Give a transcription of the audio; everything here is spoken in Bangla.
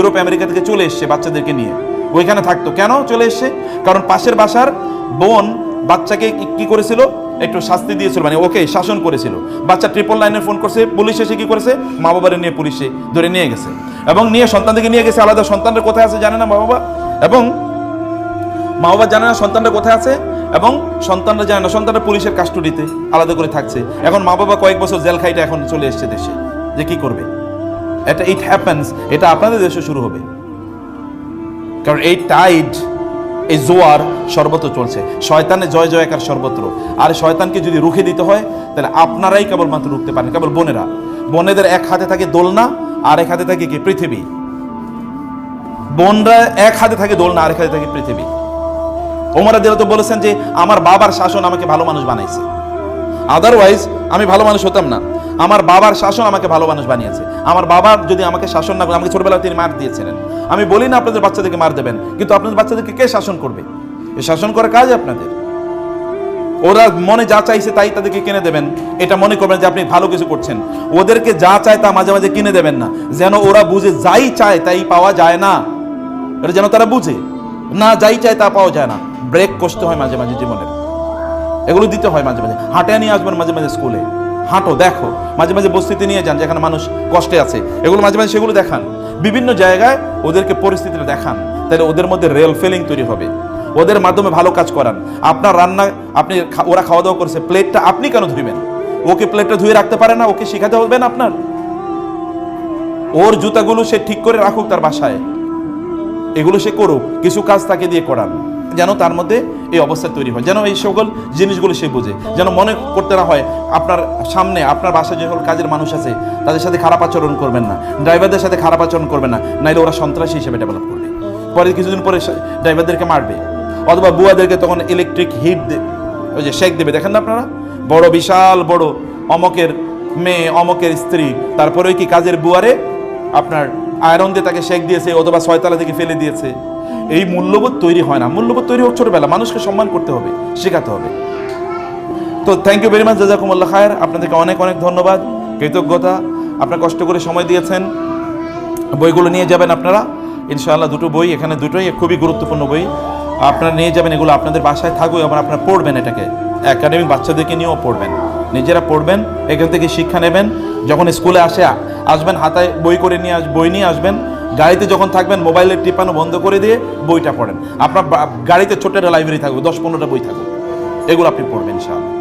ইউরোপ আমেরিকা থেকে চলে এসছে বাচ্চাদেরকে নিয়ে, ওইখানে থাকতো। কেন চলে এসছে? কারণ পাশের বাসার বোন বাচ্চাকে কি করেছিল, একটু শাস্তি দিয়েছিল, মানে ওকে শাসন করেছিল। বাচ্চা 999 ফোন করছে, পুলিশ এসে কি করেছে, মা বাবারে নিয়ে পুলিশে ধরে নিয়ে গেছে, এবং নিয়ে সন্তানদেরকে নিয়ে গেছে আলাদা। সন্তানরা কোথায় আছে জানে না মা বাবা, এবং মা বাবা জানে না সন্তানরা কোথায় আছে, এবং সন্তানরা জানে না, সন্তানরা পুলিশের কাস্টডিতে আলাদা করে থাকছে। এখন মা বাবা কয়েক বছর জেল খাইটা এখন চলে এসছে দেশে, যে কি করবে। এটা ইট হ্যাপেন্স, এটা আপনাদের দেশে শুরু হবে। কারণ এই টাইড, এই জোয়ার সর্বত্র চলছে, শয়তানের জয় জয়কার সর্বত্র। আর শয়তানকে যদি রুখে দিতে হয় তাহলে আপনারাই কেবলমাত্র রুখতে পারেন, কেবল বোনেরা। বোনেদের এক হাতে থাকে দোলনা, আর এক হাতে থাকে কি পৃথিবী। বোনরা এক হাতে থাকে দোলনা, আর এক হাতে থাকে পৃথিবী। ওমর রাদিয়াল্লাহু তো বলেছেন যে আমার বাবার শাসন আমাকে ভালো মানুষ বানাইছে, আদারওয়াইজ আমি ভালো মানুষ হতাম না। আমার বাবার শাসন আমাকে ভালো মানুষ বানিয়েছে। আমার বাবা যদি আমাকে শাসন না করে, আমাকে ছোটবেলায় তিনি মার দিয়েছিলেন। আমি বলি না আপনাদের বাচ্চাদেরকে মার দেবেন, কিন্তু আপনাদের বাচ্চাদেরকে কে শাসন করবে? এই শাসন করার কাজ আপনাদের। ওরা মনে যা চাইছে তাই তাদেরকে কিনে দেবেন, এটা মনে করবেন যে আপনি ভালো কিছু করছেন। ওদেরকে যা চায় তা মাঝে মাঝে কিনে দেবেন না, যেন ওরা বুঝে যাই চায় তাই পাওয়া যায় না, এটা যেন তারা বুঝে না, যাই চায় তা পাওয়া যায় না। ব্রেক কষতে হয় মাঝে মাঝে জীবনের, এগুলো দিতে হয় মাঝে মাঝে। হাঁটে নিয়ে আসবেন মাঝে মাঝে স্কুলে, হাঁটো, দেখো, মাঝে মাঝে বস্তিতে নিয়ে যান যেখানে মানুষ কষ্টে আছে, এগুলো মাঝে মাঝে সেগুলো দেখান। বিভিন্ন জায়গায় ওদেরকে পরিস্থিতিটা দেখান, তাহলে ওদের মধ্যে রিয়েল ফিলিং তৈরি হবে। ওদের মাধ্যমে ভালো কাজ করান। আপনার রান্না, আপনি ওরা খাওয়া দাওয়া করছে, প্লেটটা আপনি কেন ধুইবেন? ওকে প্লেটটা ধুয়ে রাখতে পারে না? ওকে শেখাতে হবে না আপনার? ওর জুতাগুলো সে ঠিক করে রাখুক তার বাসায়, এগুলো সে করুক, কিছু কাজ তাকে দিয়ে করান, যেন তার মধ্যে এই অবস্থা তৈরি হয়, যেন এই সকল জিনিসগুলো সে বোঝে, যেন মনে করতে না হয় আপনার সামনে আপনার বাসায় যে সকল কাজের মানুষ আছে তাদের সাথে খারাপ আচরণ করবেন না, ড্রাইভারদের সাথে খারাপ আচরণ করবেন না, নাইলে ওরা সন্ত্রাসী হিসেবে ডেভেলপ করবে, পরে কিছুদিন পরে ড্রাইভারদেরকে মারবে, অথবা বুয়াদেরকে তখন ইলেকট্রিক হিট ওই যে শেক দেবে। দেখেন না আপনারা, বড় বিশাল বড় অমকের মেয়ে, অমকের স্ত্রী, তারপরে কি কাজের বুয়ারে আপনার আয়রন দিয়ে তাকে শেক দিয়েছে, অথবা 6 তলা থেকে ফেলে দিয়েছে। এই মূল্যবোধ তৈরি হয় না। মূল্যবোধ তৈরি হোক ছোটবেলা, মানুষকে সম্মান করতে হবে, শেখাতে হবে। তো থ্যাংক ইউ ভেরি মাচ, জাযাকুমুল্লাহ খায়ের। আপনাদেরকে অনেক অনেক ধন্যবাদ, কৃতজ্ঞতা। আপনারা কষ্ট করে সময় দিয়েছেন। বইগুলো নিয়ে যাবেন আপনারা ইনশাআল্লাহ। দুটো বই এখানে, দুটোই খুবই গুরুত্বপূর্ণ বই। আপনারা নিয়ে যাবেন, এগুলো আপনাদের বাসায় থাকবে, এবং আপনারা পড়বেন। এটাকে একাডেমিক বাচ্চাদেরকে নিয়েও পড়বেন, নিজেরা পড়বেন, এখান থেকে শিক্ষা নেবেন। যখন স্কুলে আসবেন হাতায় বই করে নিয়ে বই নিয়ে আসবেন। গাড়িতে যখন থাকবেন মোবাইলের টিপানো বন্ধ করে দিয়ে বইটা পড়েন। আপনার গাড়িতে ছোট্ট একটা লাইব্রেরি থাকবে, 10-15টা বই থাকবে, এগুলো আপনি পড়বেন ইনশাআল্লাহ।